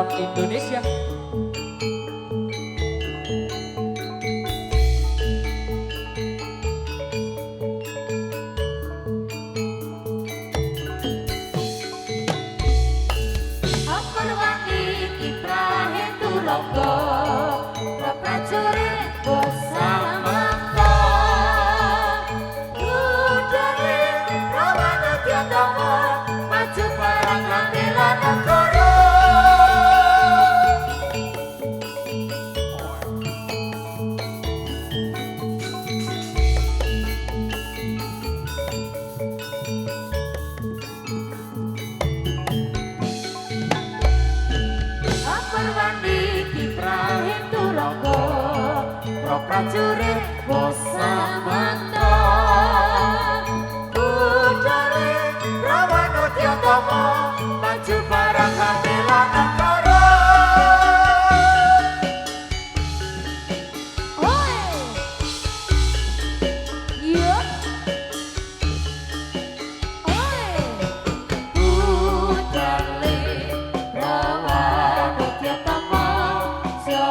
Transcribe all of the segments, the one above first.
Rock Indonesia. Prajurit Bosamanta Budale Rawana Dyatama maju barang bela negara. Oi yo oi Budale Rawana Dyatama jaga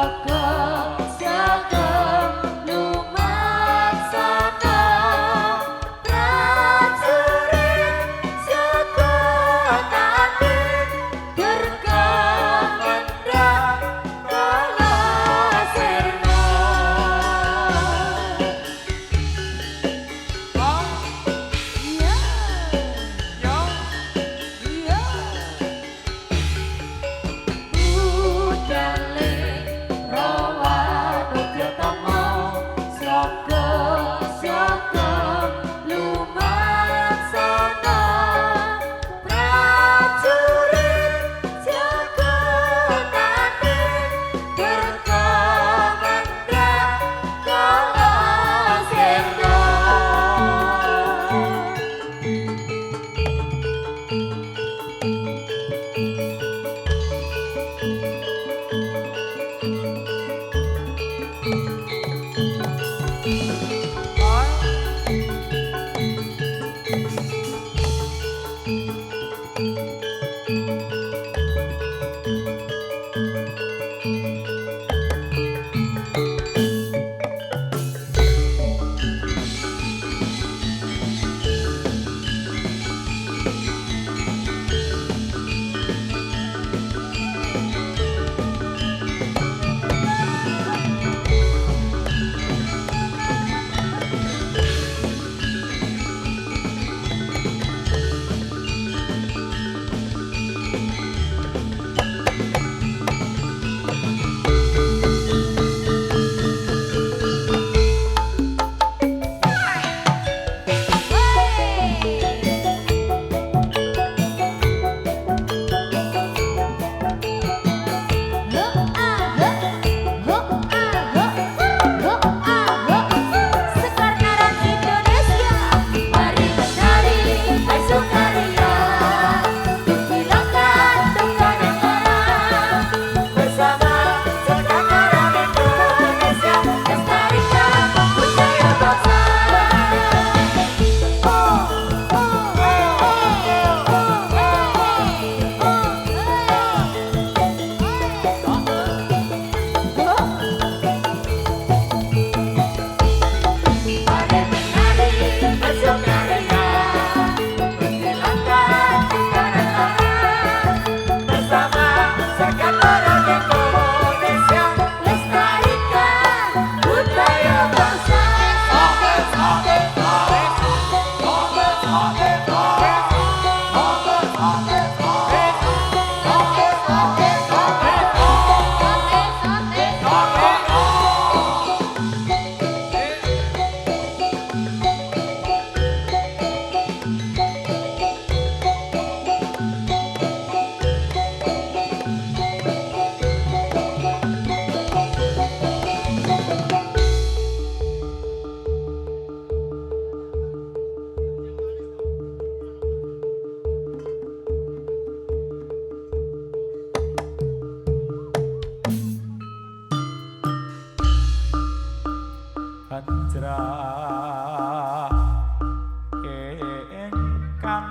Ingkang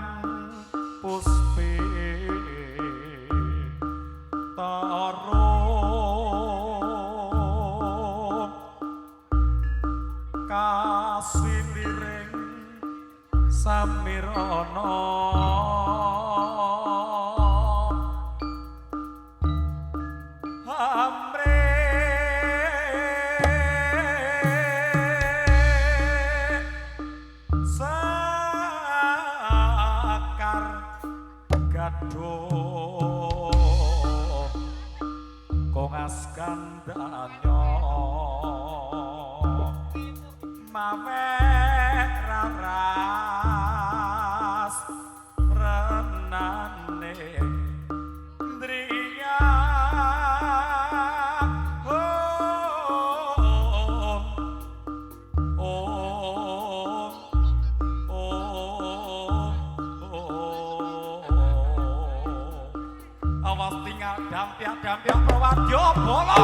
puspi ta kirana amre sakar gaduh kongas kandanyo mawe raras renane ndriya awas tinggal dampiak-dampiak perwadya bola.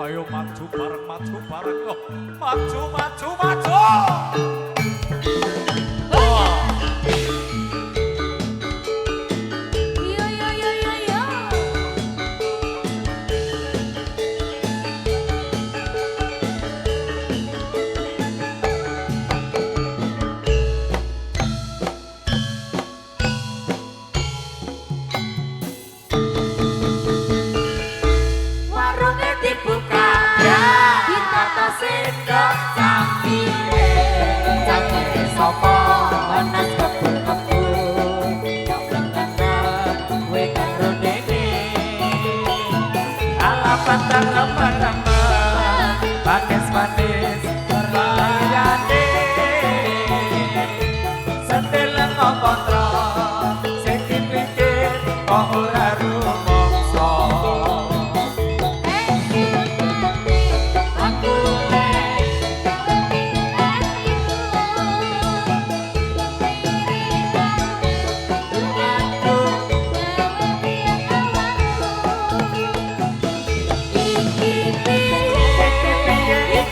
Ayo maju bareng loh. Maju. Manis terlayani setelah ngokontrol sing dipikir kok ora rumangsa iki piye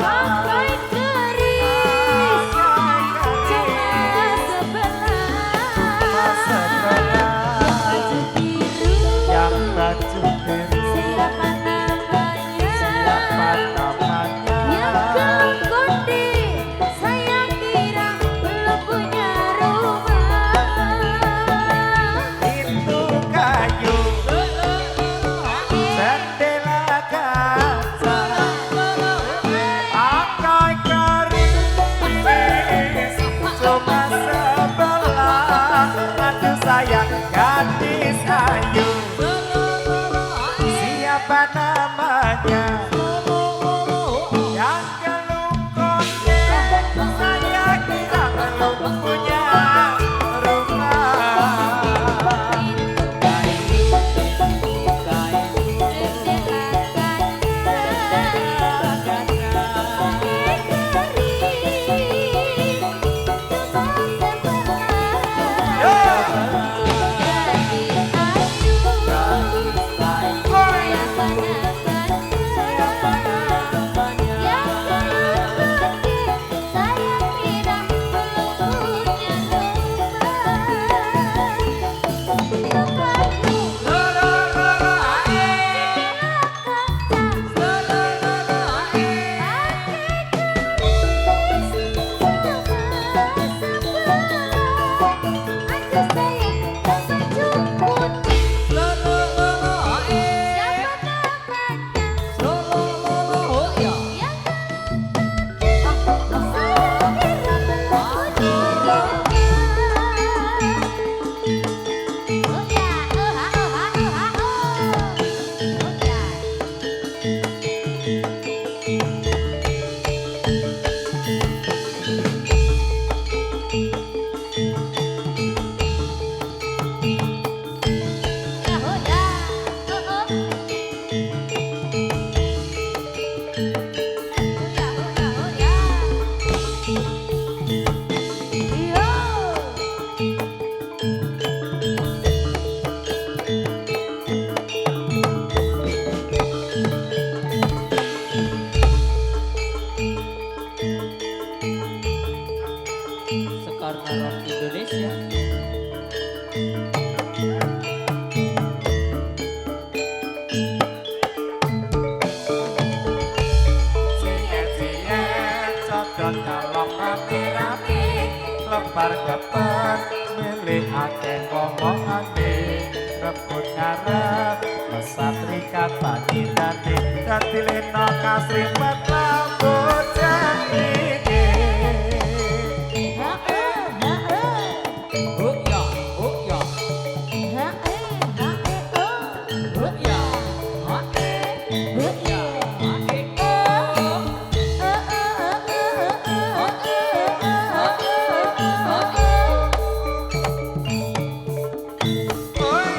Pakai keris cuma sebelah yang baju biru siapa namanya siapa namanya yang kelongkonde saya kira belum punya rumah itu kayu jendela kaca pakai keris cuma sebelah aduh sayang gadis ayu siapa namanya yang kelungkonde saya kira belum punya rumah Sekar Narok Indonesia. Siet-siet codot kalong rapi-rapi lebar kepet milih akeh ngomongane rebut ngarep mesatri kata didati dadi lena kasripat rambut jangkike Oh ya, oh ya, oh ya, oh ya, oi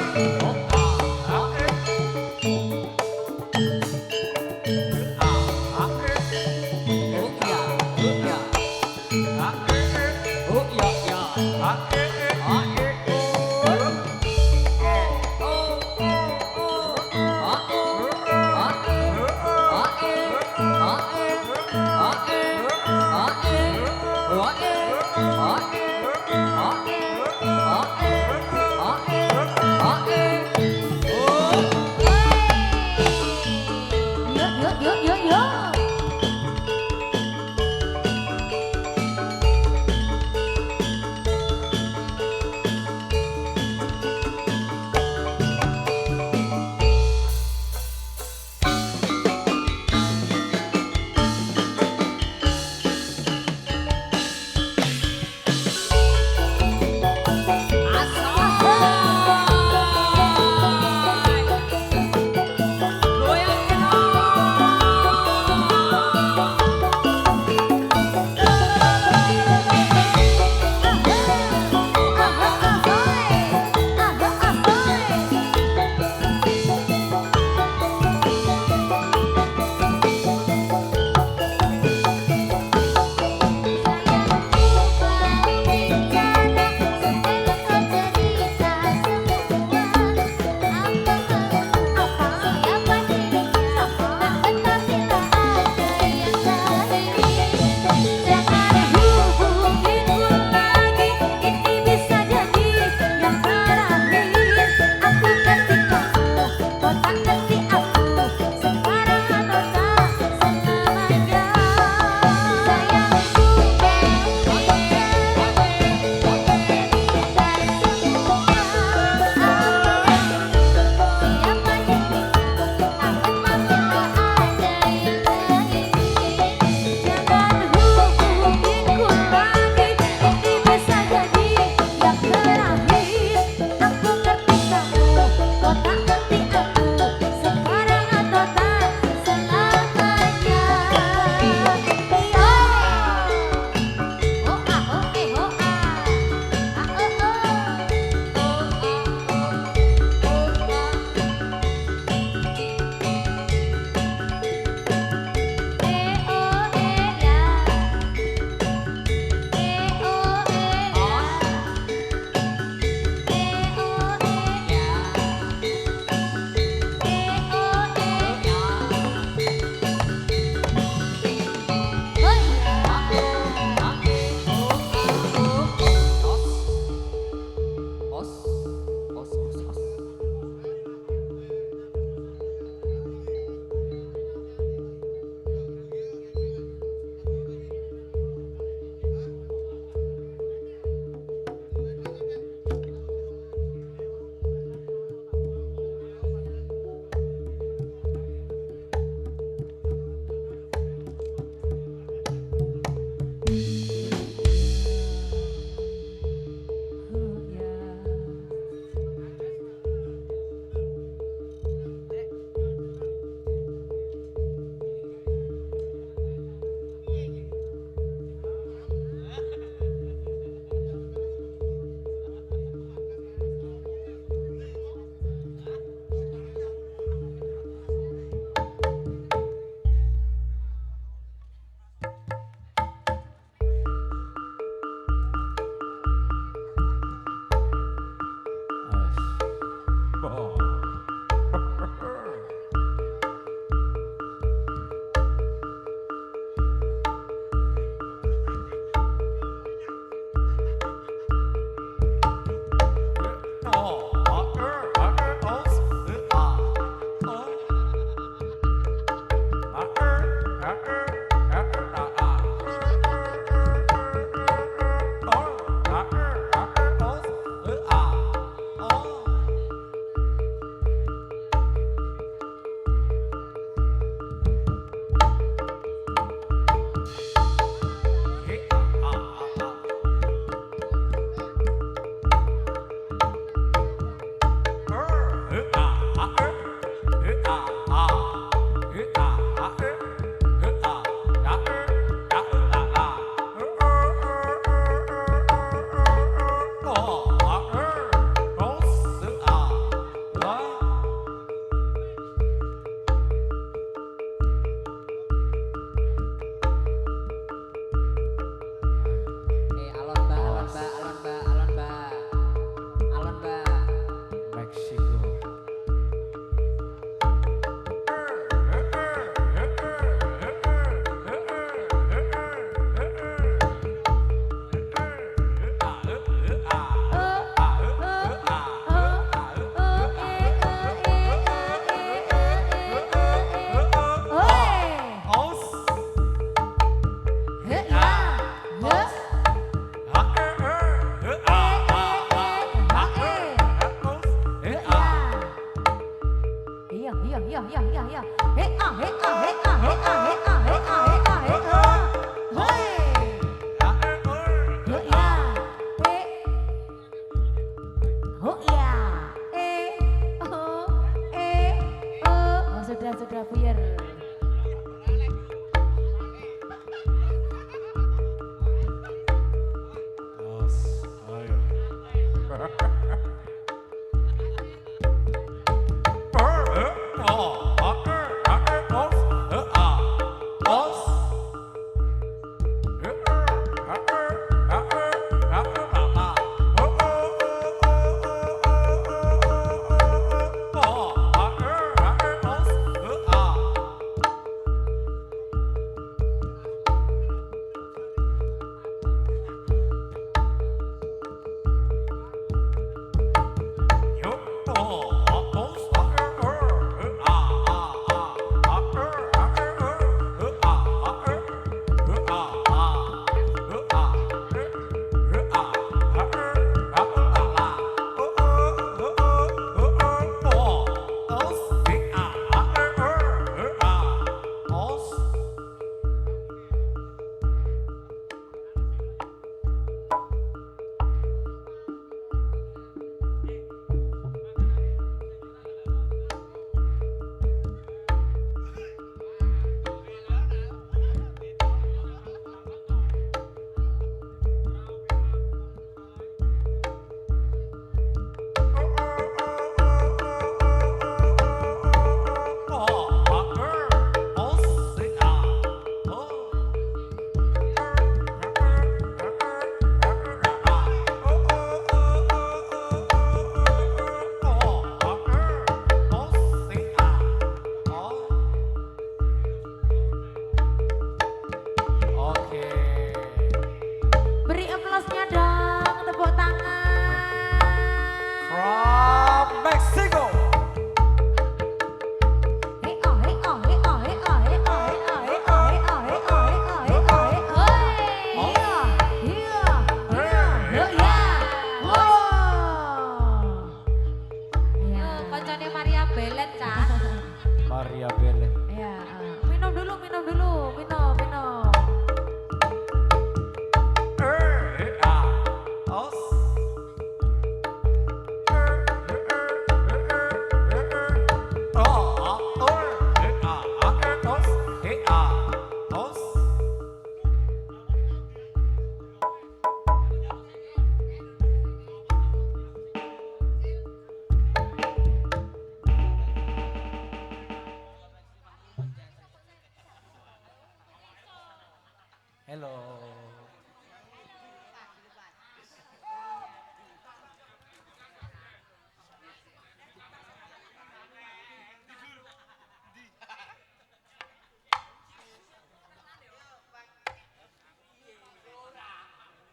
Hello.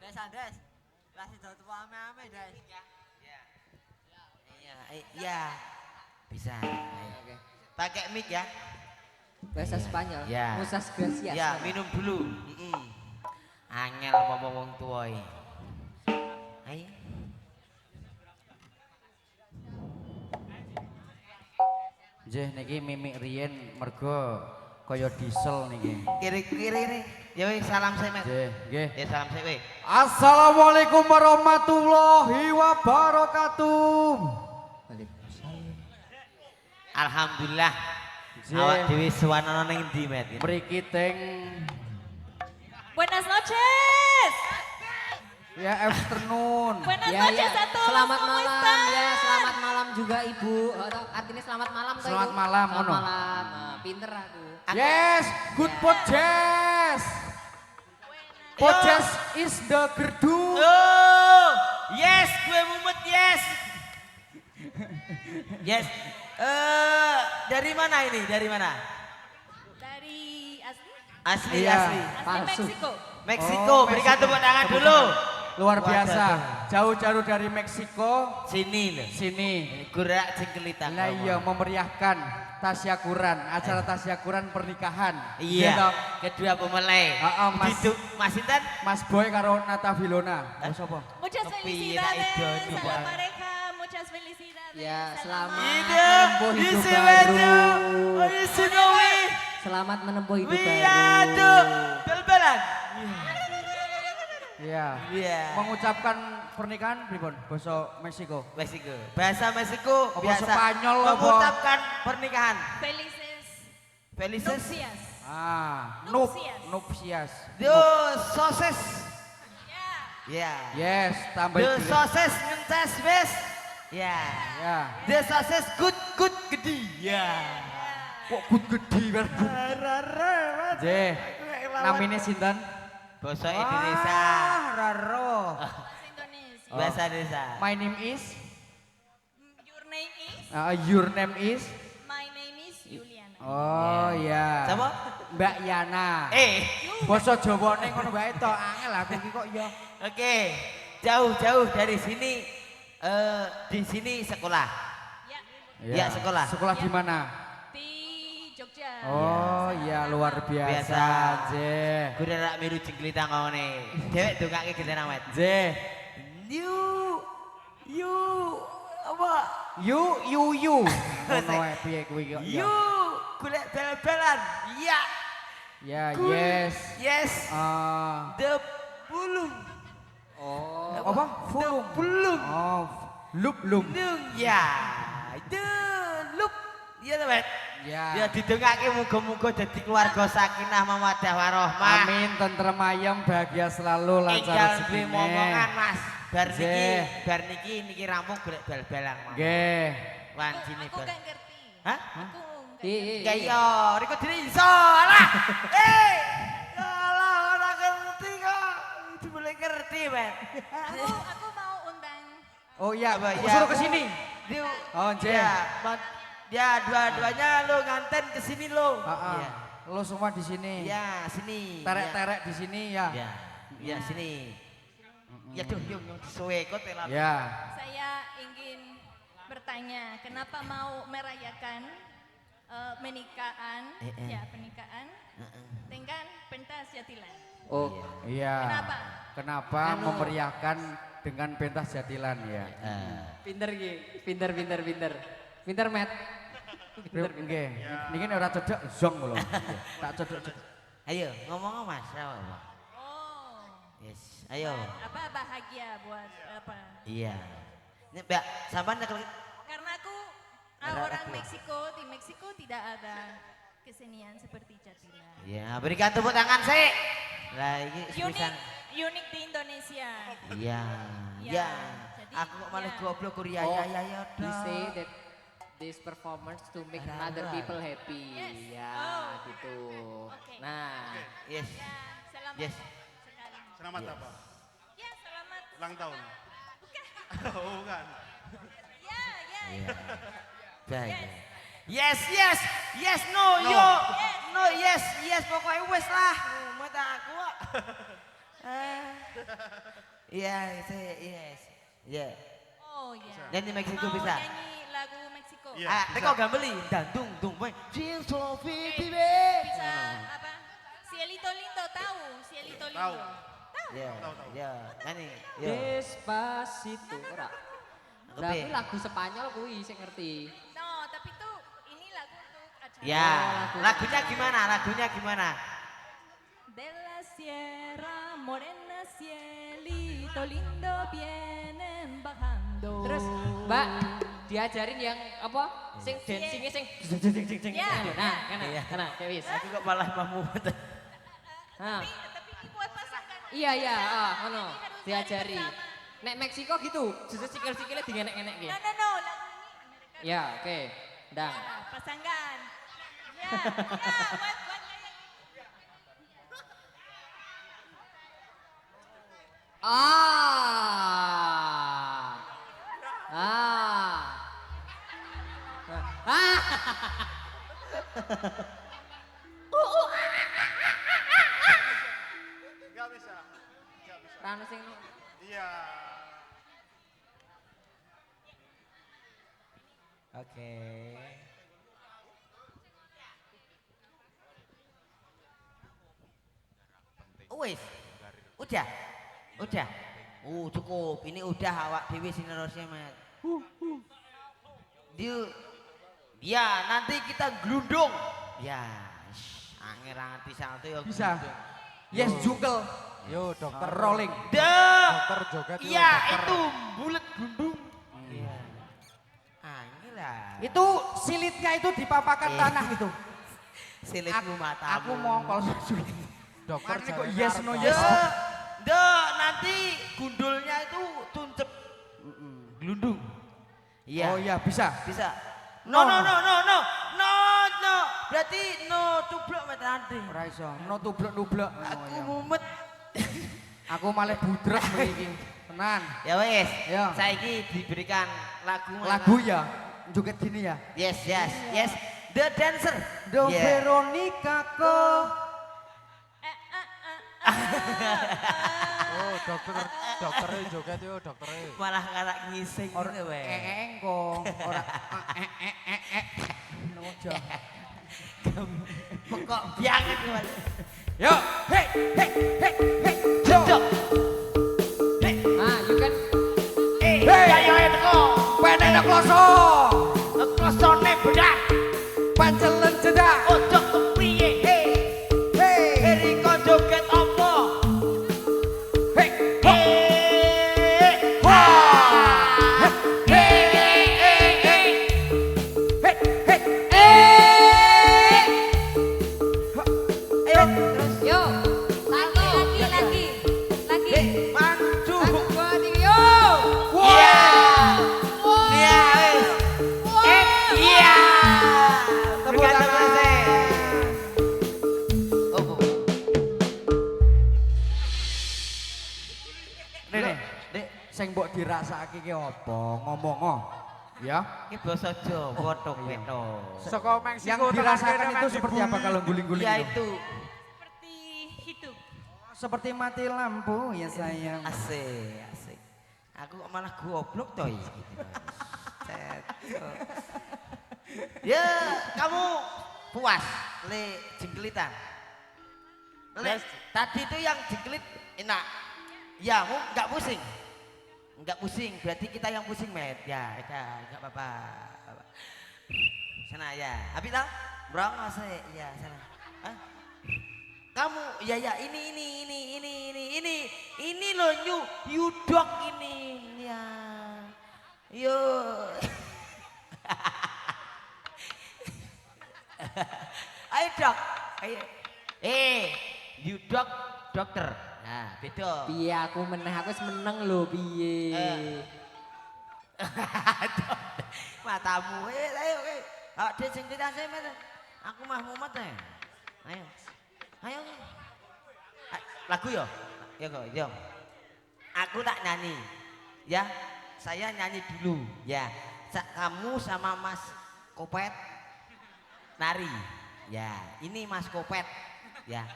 Des, Andes. Kasih tahu tua ame-ame, Des. Iya, iya. Bisa. Oke. Pakai mic ya. Bahasa Spanyol. Ya. Musas gracias. Ya, minum dulu. Angel apa wong tua iki. Ayo. Nggih niki mimik riyen mergo kaya diesel niki. Kiri-kiri. Ya wis salam sik, Mas. Nggih, nggih. Ya salam sik wis. Assalamualaikum warahmatullahi wabarakatuh. Waalaikumsalam. Alhamdulillah. Nggih. Awak dhewe suwanana ning ndi, Met? Mriki teng Buenas noches. ya afternoon. Buenas Ya, noches ya. a todos. Selamat ¿Cómo malam. están? Ya, selamat malam juga Ibu. Artinya selamat malam toh, Selamat Ibu? malam, Selamat ngono. malam. Nah, pinter aku. Yes, good podcast. Podcast is the gerdu. Oh, yes, gue mumet, yes. Yes. Dari mana ini? Dari mana? Dari asli Asli, Iya. asli. Palsu. Meksiko. Meksiko, Oh, berikan Meksiko. tepuk tangan Tepuk dulu. Luar Waduh. biasa. Jauh-jauh dari Meksiko Sini loh. sini. Gerak cengkelita. Nah iya memeriahkan tasyakuran, acara tasyakuran pernikahan. Iya. toh? Kedua pemelai. Mas. Diduk, Mas Intan. Mas Boy karo Nata Vilona. Oh, sapa? Muchas Kepiye felicidades nak ido, a la Pak? pareja. Muchas felicidades. Ya, selamat. Ida, menempuh hidup isi baru. baju. Isi nowi. Selamat menempuh hidup Wiadu. baru. Bel-belan. Iya. Iya. Mengucapkan pernikahan pripun? Basa Meksiko. Meksiko. Bahasa Meksiko Apa biasa Spanyol apa? mengucapkan pernikahan. Felices Felices. nupcias. Nupsias. Nupcias. Dos sosis. Ya. Ya. Yes, tambah Dos gede. sosis ngentes wis. Ya. Ya. Dos sosis good gede. Ya. Kok good gede kan? Jeh. Namine sinten? Bahasa Indonesia. Raro. Bahasa Indonesia. Bahasa Indonesia. My name is Your name is? your name is My name is Juliana. Oh iya. Siapa? Mbak Yana. Basa Jawane ngono wae to, angel aku iki kok ya. Oke. Jauh-jauh dari sini di sini sekolah. Ya. Ya, sekolah. Sekolah di mana? Di Jogja. Oh iya luar biasa. Biasa. Jeh. Gue udah rak miru cengkelita ngone. Dewek dongake gede awet. Jeh. You apa? You. Ngono wae piye kuwi kok. ya. You golek bal-balan. Iya. Ya, Good. yes. Yes. Ah, The bulung. apa? Fulung. Bulung. Oh, lum. Nung ya. The lup. Iya to, Wet? Ya Ya. didongake muga-muga dadi keluarga sakinah mawaddah warahmah. Amin, tentrem ayem, bahagia selalu, lancar Enggal duwe rezekine. momongan, Mas. Jeh. Bar niki rampung golek bal-balan. Mas. Nggih. Wancine Aku bal. gak ngerti. Hah? Aku Kayak iya, Riko diri iso lah. Alah ora ngerti kok. Itu boleh ngerti, men. aku mau undang. Oh iya, Apa, aku ya, suruh ke Bu. sini. Dia, Oh, Jeh. ya dua-duanya lo nganten ke sini lo. Heeh. Lo semua di sini. Ya, sini. Terek-terek di sini ya. Ya, ya sini. Ya dong, yuk suwe kok telat. Ya. Saya ingin bertanya, kenapa mau merayakan pernikahan dengan pentas Jatilan? Oh, Iya. Kenapa? Kenapa Anu. memeriahkan dengan pentas Jatilan ya? pinter Ki. Pinter. Pinter, Matt. Nggih. Niki nek ora cedhek zong lho. Tak cedhek. Ayo, ngomong Mas. Apa? Oh, Yes, ayo. apa bahagia buat apa? Iya. Ini Mbak, sampean nyekel Karena aku Ada orang aku. Meksiko, di Meksiko tidak ada kesenian seperti Jatilan. Ya, berikan tepuk tangan sih. Lah ini sepisan. Unik di Indonesia. Iya. Ya, Ya. jadi, Aku kok malah ya. goblok kuliah Oh, ya. we say that this performance to make Ada other apa? people happy. Yes. Ya, Oh. gitu. Oke. Nah, Yes. Ya, selamat Yes. sekali. Selamat apa? Ya, selamat. Ulang tahun. Bukan. Oh, bukan. Ya, ya. Iya. Baik. Yes. Yes, no, No. yo. No, yes, pokoknya wes lah. Mata aku. Iya, yes. Ya. Oh, ya. Nyanyi Meksiko Mau bisa? nyanyi lagu Meksiko. Iya. Ah, bisa. teko gambeli, dandung, boy. Jil Sofi TV. Bisa apa? Cielito Lindo tahu? Cielito Lindo. Tahu. Ya, Tahu. ya, nyanyi. Yo. Despacito ora. Aku Berarti be. lagu Spanyol kuwi sing ngerti. No, tapi tuh ini lagu untuk acara. Ya, lagunya gimana? De la Sierra Morena, cielito lindo vienen bajando. Terus Mbak diajarin yang apa? Sing dancingnya sing Ya, Nah, Iya. kena kayak wis. Aku kok malah mau. Nah. Tapi ini buat pasangan. Iya, ngono. Jadi harus Diajari. cari bersama. Nek Meksiko gitu, justru sikil-sikilnya dingenek-ngenek No, gitu. no, lagu ini Amerika. Ya, oke. Ndang. Ya, pasangan. Ya, buat nyanyi. Ah. Nggak bisa. Rano sing Iya. Oke. Wes. Udah. Cukup. Ini udah awak dewi sinerosnya, Mat. Ya, nanti kita glundung. Ya, angin ngerti salto ya. Bisa. glundung. Yes, Jungkel. Yo dokter Rolling. Dah. dokter joget yo, Iya, dokter. itu bulat glundung. Iya. Angin lah. Itu silitnya itu dipapakan tanah itu. silitmu matamu. Aku mongkol sulit. Dokter Makanya kok jarene yes, arep no, bahas. yes. Nanti gundulnya itu tuncep glundung. Iya. Oh iya, bisa. Bisa. No. Berarti no tublok met nanti. Ora iso. No tublek-tublek. Aku mumet. Aku malah budrek mriki. Tenan. Ya wes. Ya. Saiki diberikan lagu. Lagu ya. Joget gini ya. Yes. The Dancer. Do Yeah. Veronica ko. Oh dokternya joget yo dokternya. Malah ngarak ngising Ora gitu weh. engko. Ora Nojo. Kok bianget Mas. Yo, hey. Cocok. you can Hey. Ayo teko. Penek kloso. Klosone bedak. Pancelen jedak. Ojo kepriye. Hey. Eriko joget opo? Hey. Ayo terus. yo. Lagi. Maju. Dua, tiga, yo. Iya. Iya wis. Iya. Tepuk tangan sih. Oh. Nih, Dek, sing mbok dirasakake ki apa? Ngomong. Ya. Ini bahasa Jawa tok beto. Saka Meksiko Yang dirasakan itu seperti apa kalau guling-guling Ya itu? itu Seperti hidup. Seperti mati lampu ya sayang. asik. Aku kok malah goblok toy. Cet. Ya, kamu puas le jenggelitan. Le, tadi itu yang jengkelit enak. Ya, mu enggak pusing. Enggak pusing, berarti kita yang pusing, Met. Ya, enggak apa-apa. Sana ya. Habis tau? Berapa saya? Ya, sana. Hah? Kamu ya ini loh yudok ini ya. Yo. Ayo dok. Ayo. Yudok dokter. Nah, beda. Piye aku meneh aku wis meneng lho piye. Matamu. Ayo. Awak dia sing ditase men. Aku mah mumet Ayo. Lagu yo. Ya kok, yo. Aku tak nyanyi. Ya. Saya nyanyi dulu. Ya. Kamu sama Mas Kopet nari. Ya, ini Mas Kopet. Ya.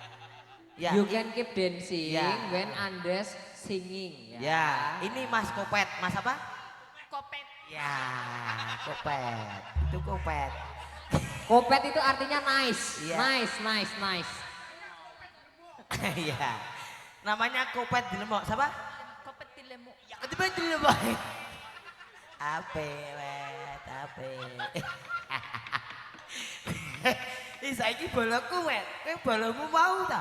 Ya. You can keep dancing Ya. when Andes singing. Ya, ini Mas Kopet. Mas apa? Kopet. Ya, Kopet. Itu Kopet. Kopet itu artinya nice, Iya. nice. Iya. Namanya Kopet di Lemok. Siapa? Kopet di lemuk. Ya, ketemu di Lemok. Ape, wet, ape. Ih, saiki boloku, wet. Kowe bolomu mau ta?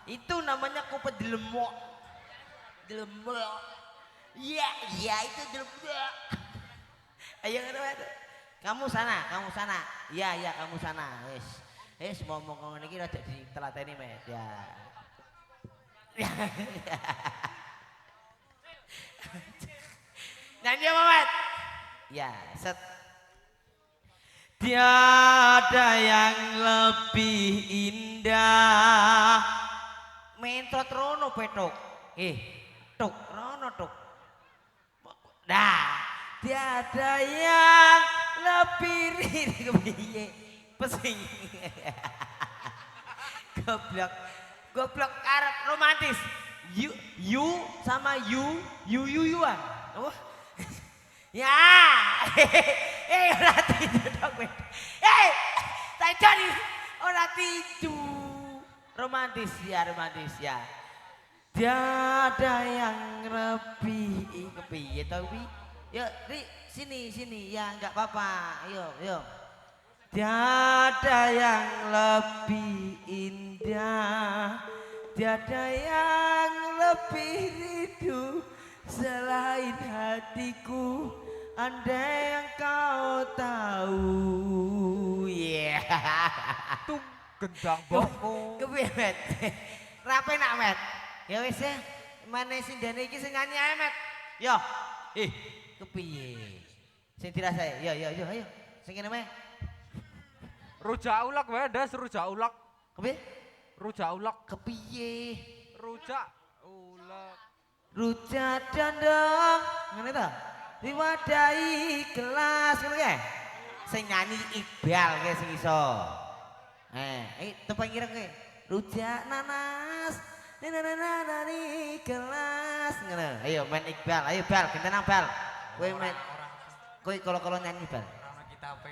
Itu namanya Kopet di Lemok. Di Lemok. Iya, iya itu di Lemok. Ayo wet. Kamu sana. Iya, iya kamu sana. Wis ngomong ngene iki rada ditelateni, Met. Ya. Nyanyi apa, Met? Ya, set. Tiada yang lebih indah. Mentrot rono petok. Tuk, rono tuk. Dah, tiada yang lebih piye. Pesing. Goblok karet romantis. You sama you-yuan. Oh. Ya. Ora tidur dong. Tak jadi ora tidur. Romantis ya. Tiada yang lebih kepiye to wi? Yuk, Ri, sini ya enggak apa-apa. Yuk. Tiada yang lebih indah. Tiada yang lebih rindu selain hatiku. Andai yang kau tahu. Yeah. Tung gendang bongko. Kepiye, Met? Rape nak, Met? Ya wis ya. Mane sindene iki sing nyanyi ae, Met. Yo. Kepiye? Sing dirasake. Yo, ayo. Sing kene meh. Rujak ulek wae, Ndas, rujak ulek. Kepiye? Rujak ulek. Kepiye? Rujak ulek. Rujak dandang. Ngene ta? Diwadahi gelas ngono kae. Sing nyanyi Iqbal kae sing iso. Tepang ireng kae. Rujak nanas. Nani gelas ngono. Ayo main Iqbal, ayo Bal, gentenan Bal. Kowe main. Kowe kalau nyanyi Bal. Ora kita pe.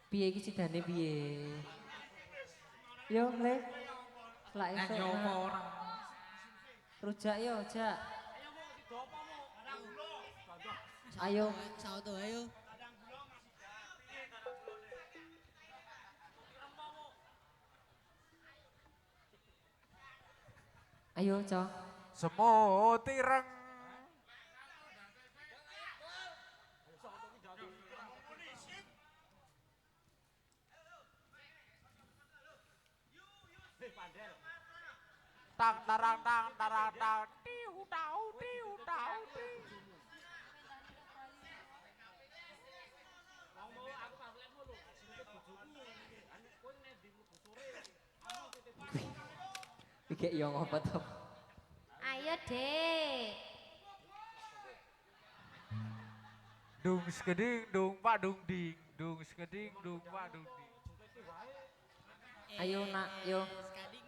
Piye iki sidane piye? Yo, Le. Lak esuk. Rujak yo, Jak. Ayo. Sauto ayo. Ayo, Cok. Semut ireng. Tang tarang tang tarang tang tiu tau tiu tau tiu. Iki yo ngopo to? Ayo, Dek. Dung skeding dung pak dung ding dung skeding dung pak dung ding. Ayo, Nak, yo. Gading.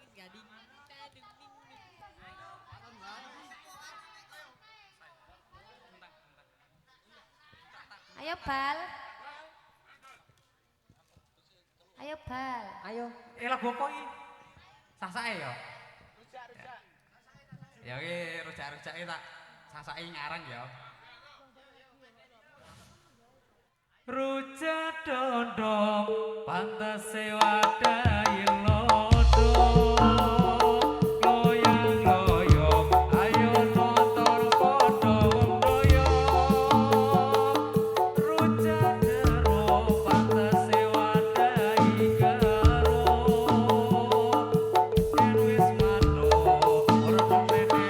Ayo, Bal. Ayo, Bal. Ayo. Lagu apa iki? Sasake ya. Ya iki rujak-rujake tak sasake ngarang ya. Rujak dondong pantas wadai lodong loyang loyong ayo motor kodong doyong rujak jero pantas wadai garong yen wis mano ora mene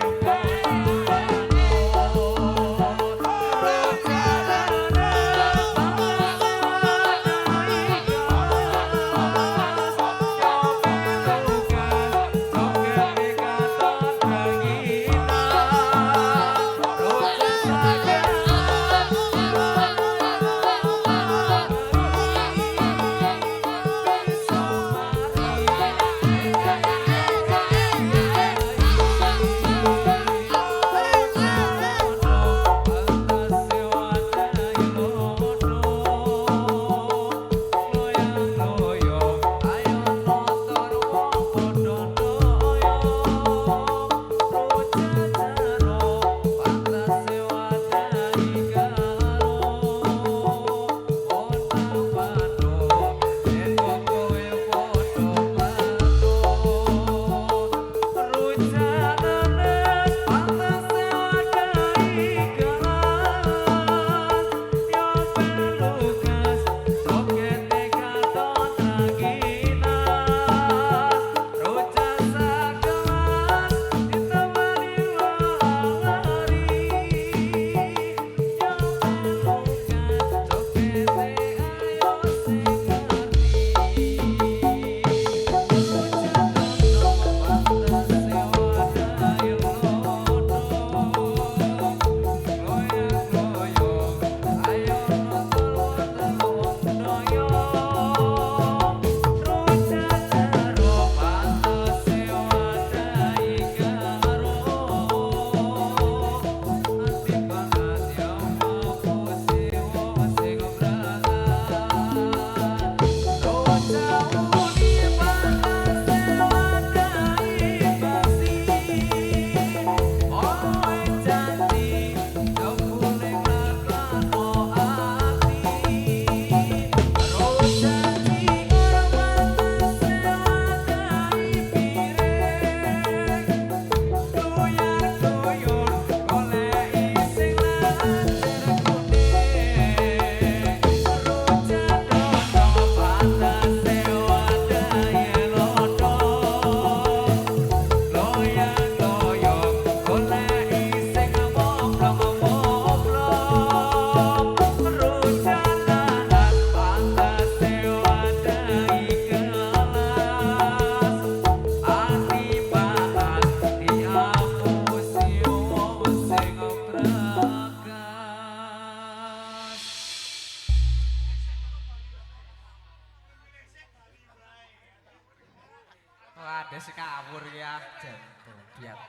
Ada si kabur ya, jantung biar.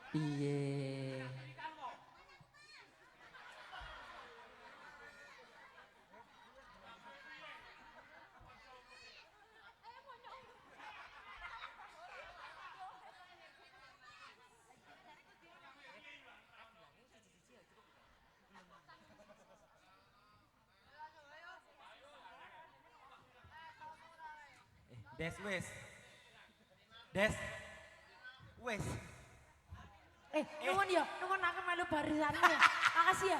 Piye? Des wes. Des. Wes. Nuwun ya, nuwun aku melu barisanmu ya. Makasih ya.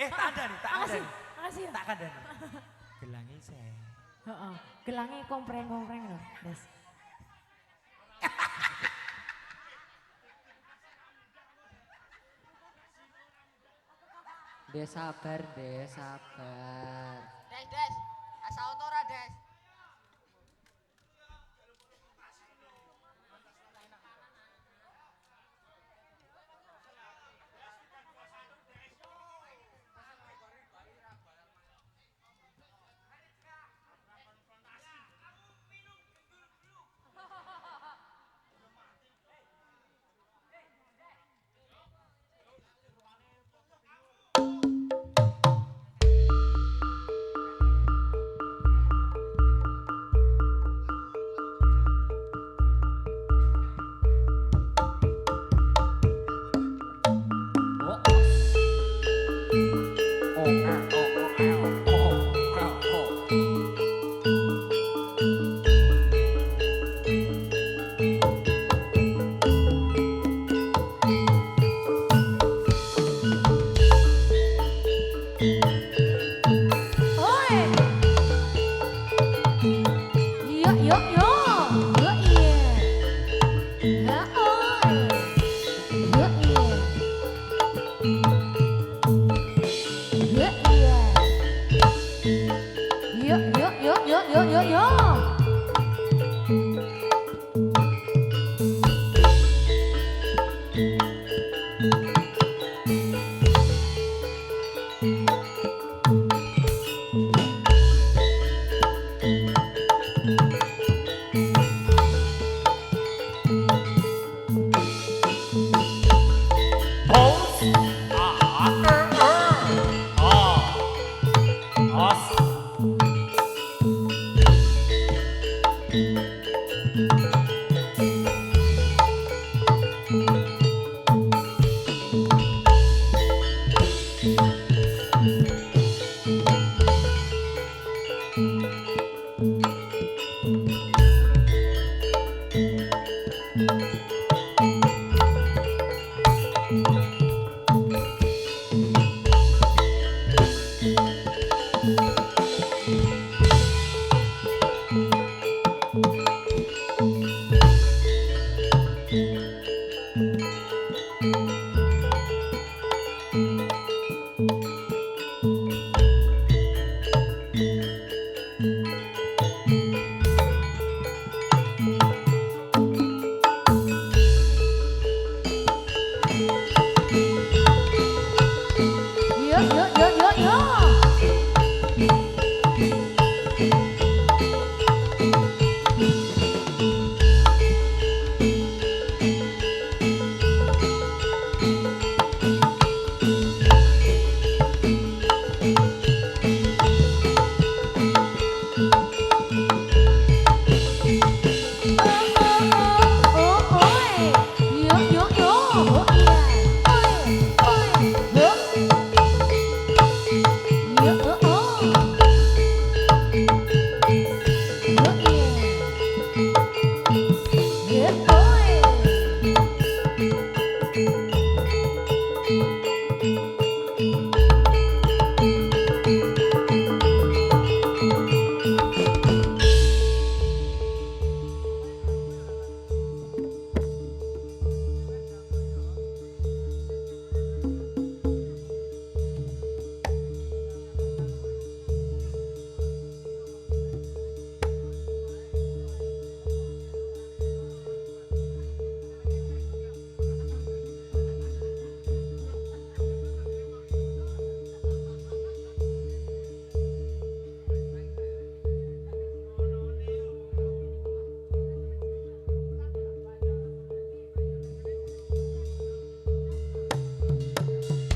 Tak ada nih, tak ada. Makasih, makasih ya. Tak ada nih. Gelangi saya. Heeh. Gelangnya kompreng-kompreng lho, Des. Des sabar, Des sabar. Des, asa ono ora, Des?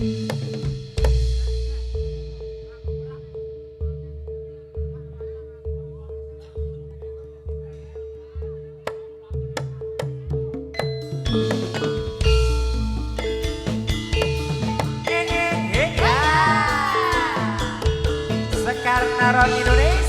Sekar Naron Indonesia.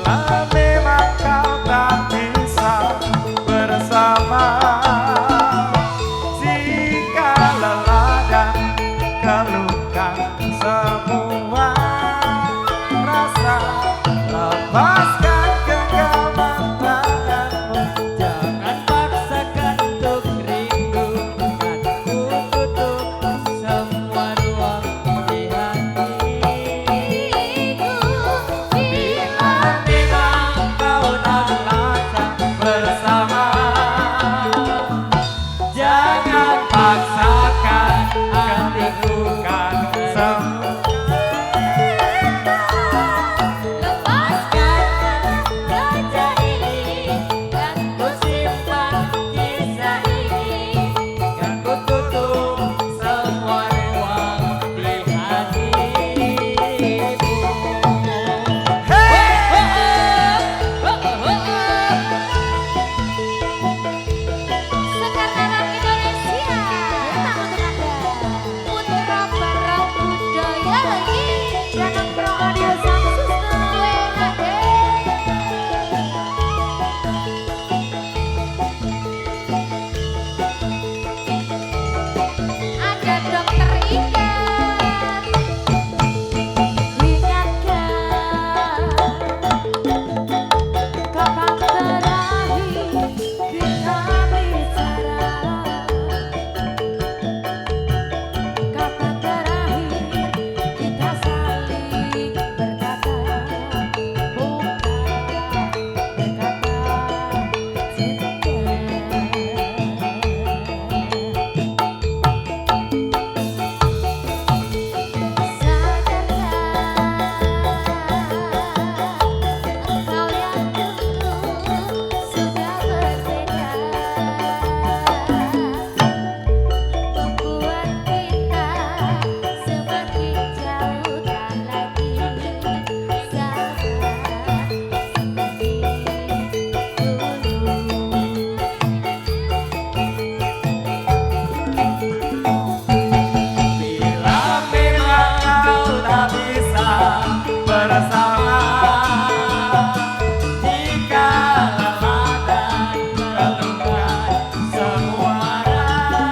Bila memang kau tak bisa bersama, jika lelah dan keluhkan semua rasa, lepaskan genggaman tanganmu. Jangan paksakan untuk rindu, kan ku tutup semua ruang di hatiku. Bila memang kau tak rasa bersama, jangan paksakan hatiku kan semua. Lepaskan saja ini, kan ku simpan kisah ini, kan ku tutup semua ruang di hatimu. Sekarang Indonesia. Putra Barang Budaya lagi. Jangan pro audio sound system. Ada dokter ikan. Ingatkan kapan terakhir kita bicara, kapan terakhir kita saling berkata, bukan berkata Engkau yang dulu sudah berbeda, membuat kita semakin jauh tak lagi sama seperti Bila memang kau tak bisa bersama, jika lelah dan keluhkan semua rasa,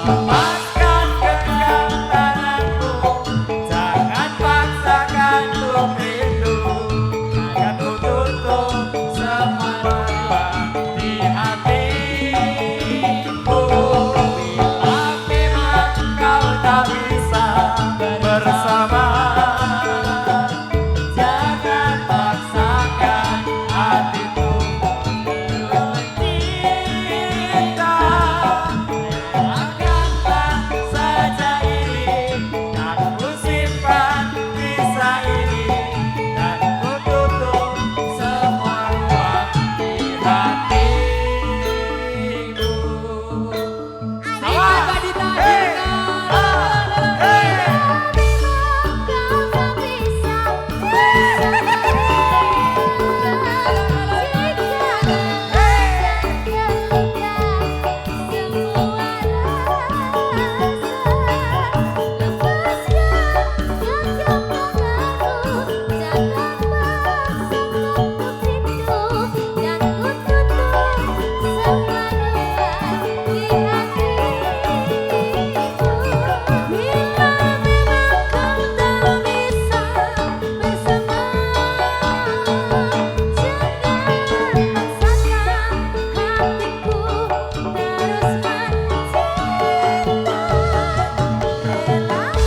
lepaskan genggam tanganku, jangan paksakan untuk rindu, akan ku tutup semua ruang di hatiku. Bila memang kau tak bisa bersama, jangan paksakan hatiku untuk cinta. Relakanlah saja ini, dan ku simpan kisah ini, dan ku tutup semua ruang di hatiku. Coba ditampilkan. kau tak bisa bersama, jika lelah dan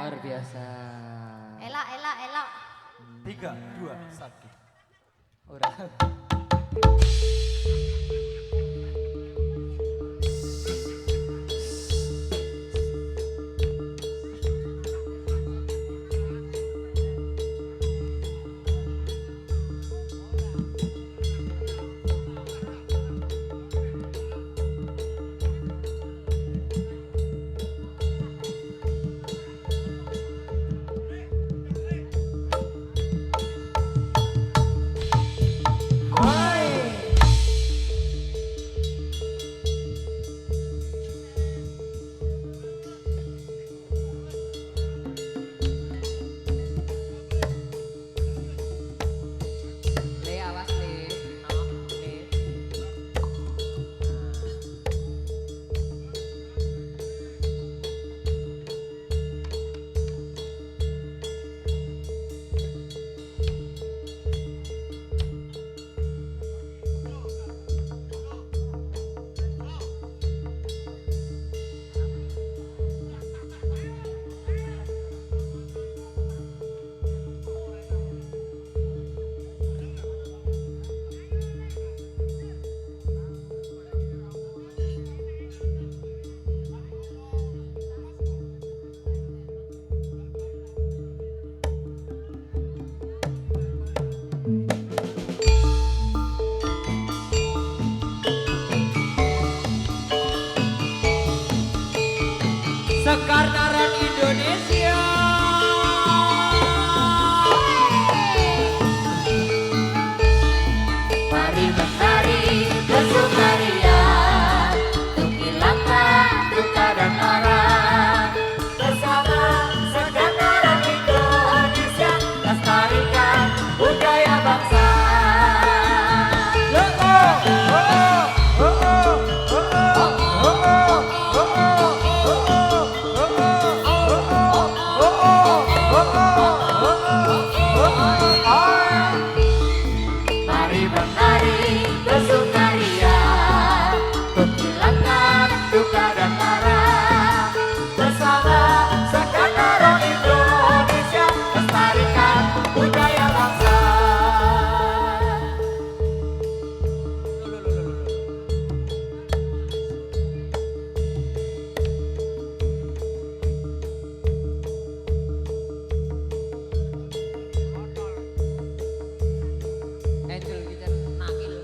Luar biasa. Elok, elok, elok. 3, 2, 1. Ora. Sekartaran Indonesia. Mari menari bersukaria, untuk hilangkan duka dan marah. Bersama segenap Indonesia, lestarikan budaya bangsa. Mari menari bersukaria, untuk hilangkan duka dan marah. Bersama segenap Indonesia, lestarikan budaya bangsa. Angel kita nakil.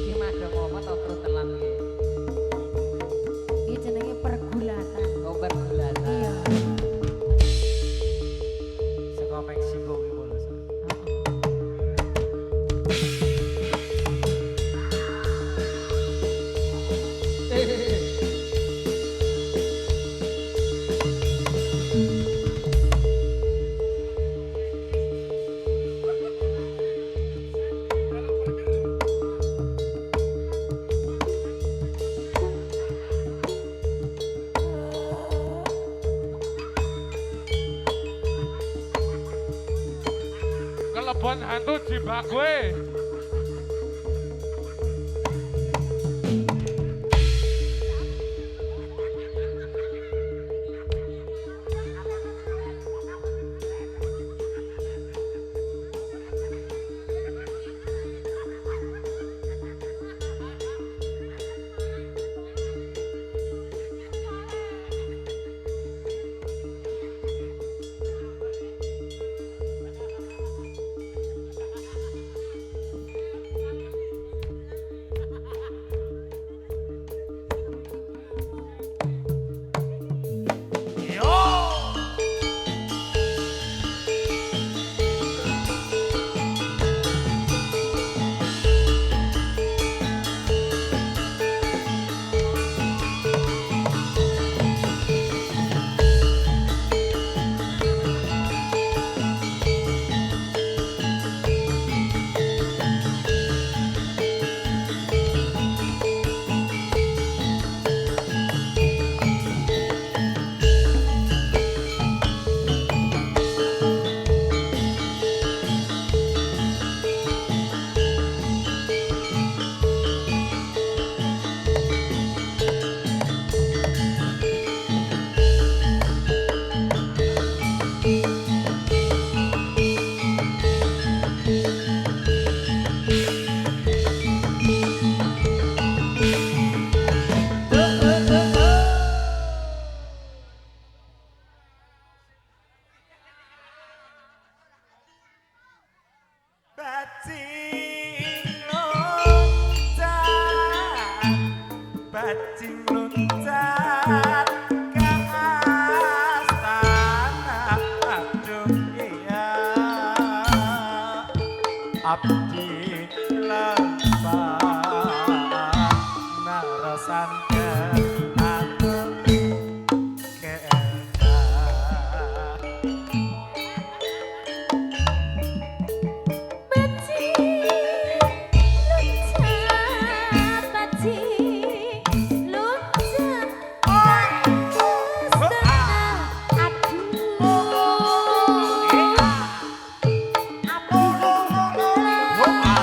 Gimana mau apa tau perut telan iki? Ini jenenge pergulatan. Obat gulatan. Iya. Saka Meksiko ki lho. Kelebon hantu jibak gue. bajing loncat ke astana aduh iya abdi lembah narasankan aku Aduh,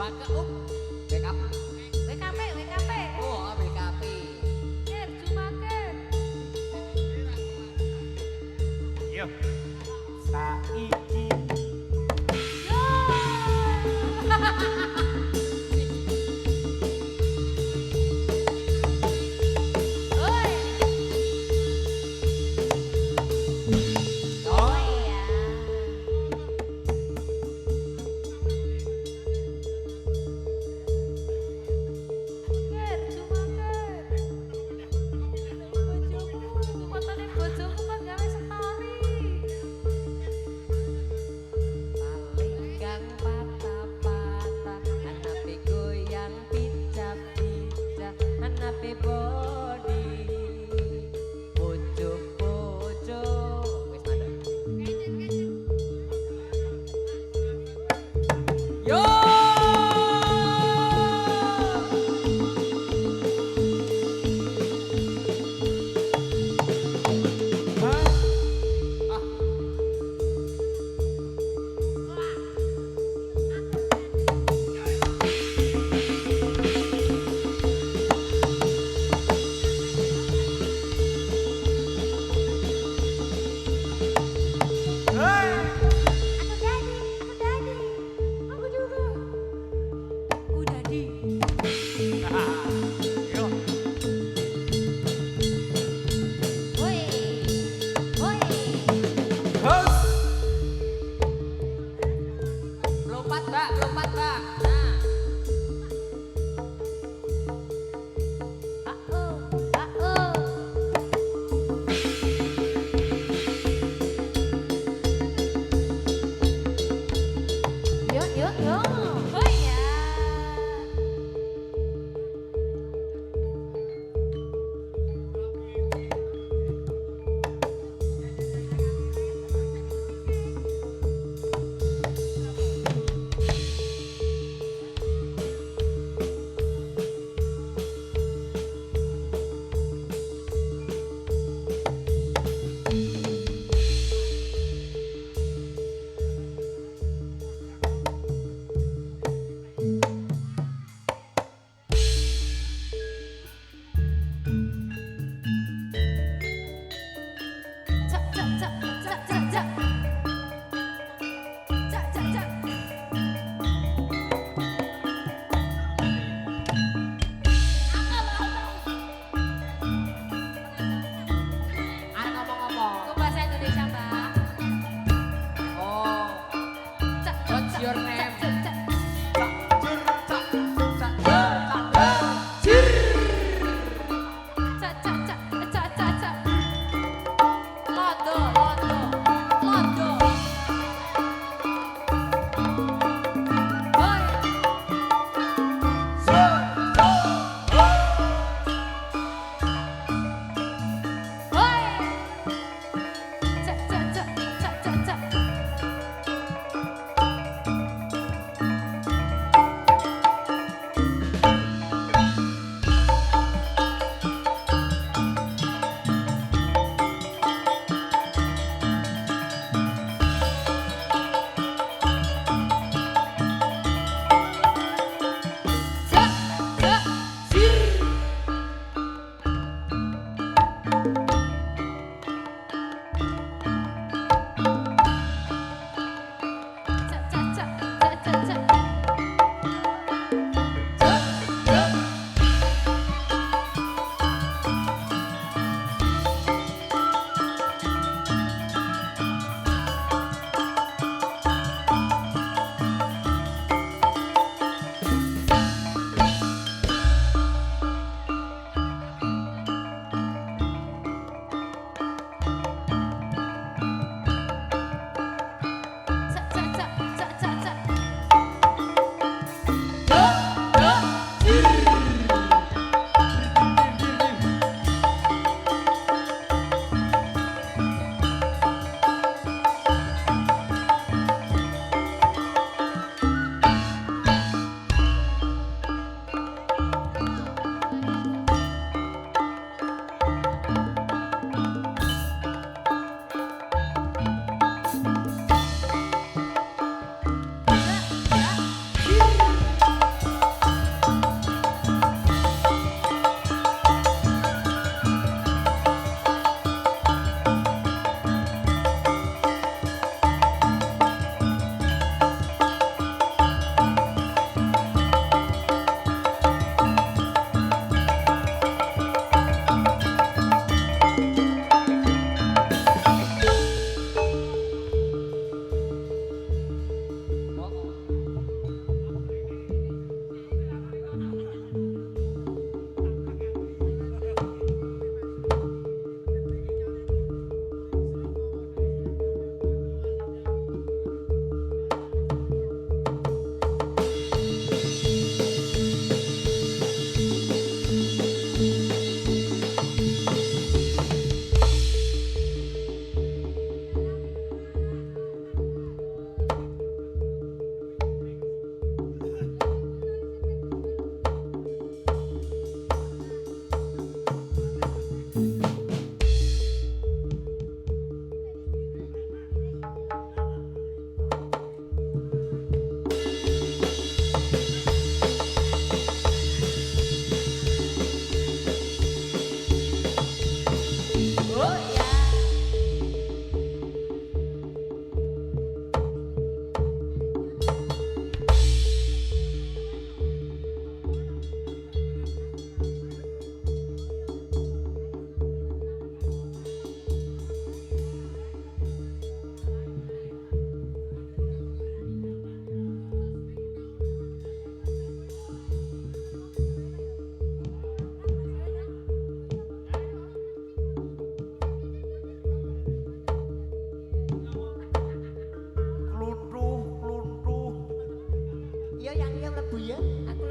Baka backup. WKP, WKP. Oh, BKP. Ker, cuma ker. Yo. Saiki. Yo. Oi. Oh iya. Ker, cuma ker. Bojomu, fotonya bojomu kan gawe story.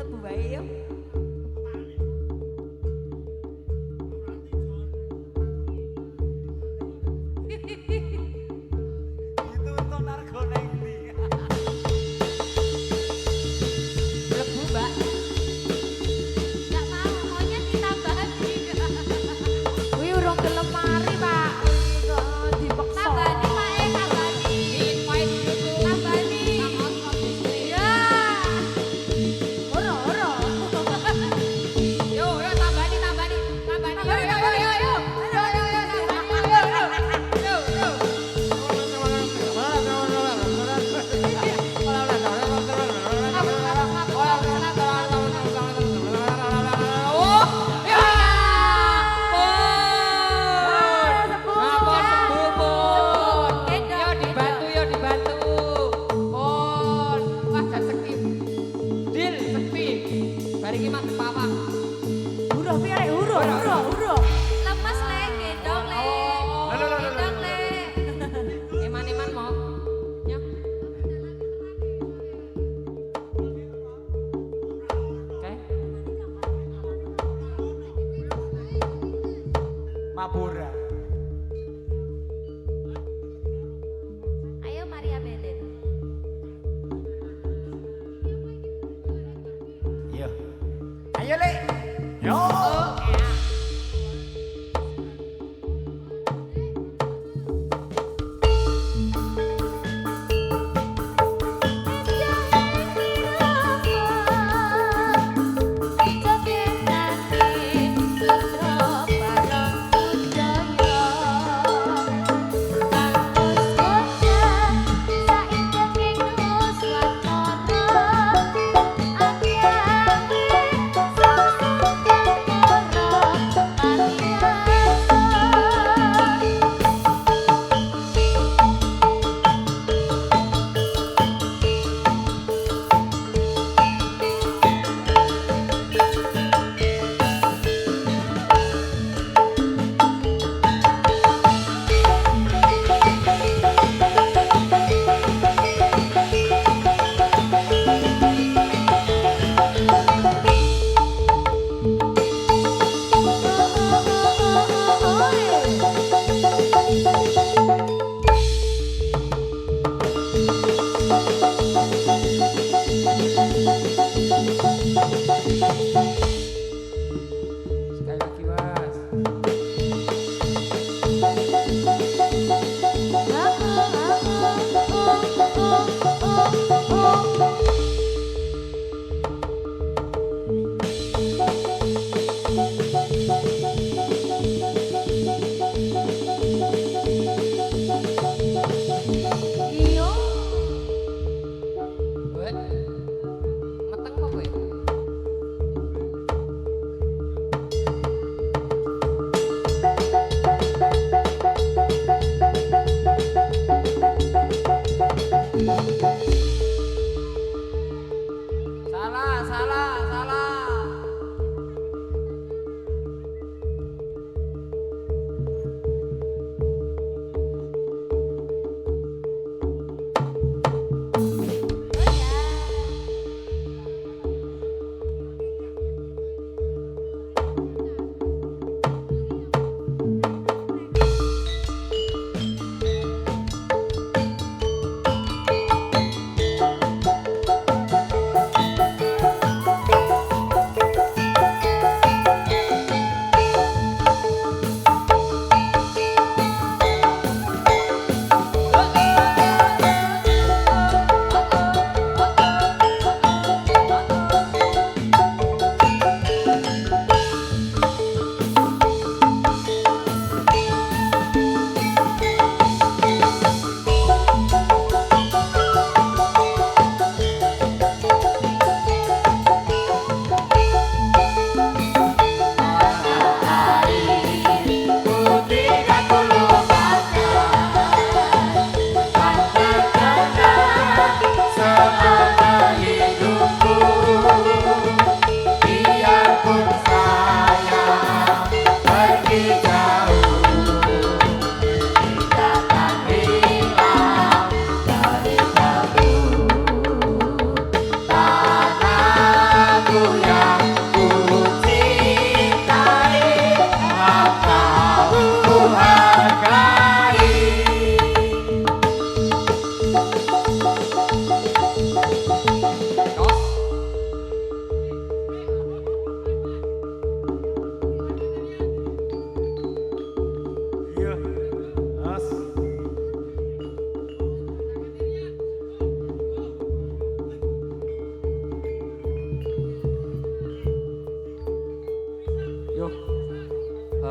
Mlebu wae yo. Itu untuk narko neng ndi. Mlebu, Mbak. Nggak mau, maunya ditambahin. Wih urung gelem mari Pak. Wih kok dipeksa. Tambani, Pak, tambani. Tambani. Ya. Ora. Yo, tambani. Tambani. Yo. Huruh piye huruh. Lemes le, gendong le. Gendong le. Eman-eman mau. Ya. Oke. Mabura. Ayo Maria Belen. Yo. Ayo le. Yo. Saiki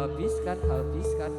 habiskan, habiskan.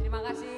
Terima kasih.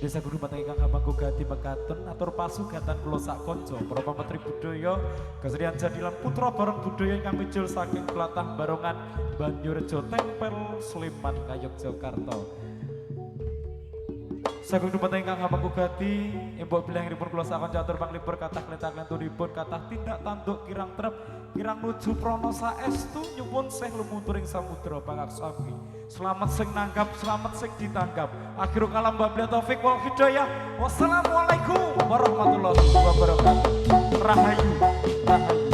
Desa Guru Batang ingkang hamangku gati mekaten atur pasugatan kula sak kanca para pametri budaya kesedihan jadilan putra bareng budaya ingkang mijil saking tlatah Barongan Banyurejo Tempel Sleman Ngayogyakarta. Sagung dumateng ingkang hamangku gati embok bilangipun kula sak kanca atur panglipur kathah klentak-lentunipun kathah tindak tanduk kirang trep kirang nuju prana saestu nyuwun seh lumuturing samudra pangaksami. Selamat sing nanggap, selamat sing ditanggap. Akhirul kalam wabillahi taufik wal hidayah. Wassalamualaikum warahmatullahi wabarakatuh. Rahayu, rahayu.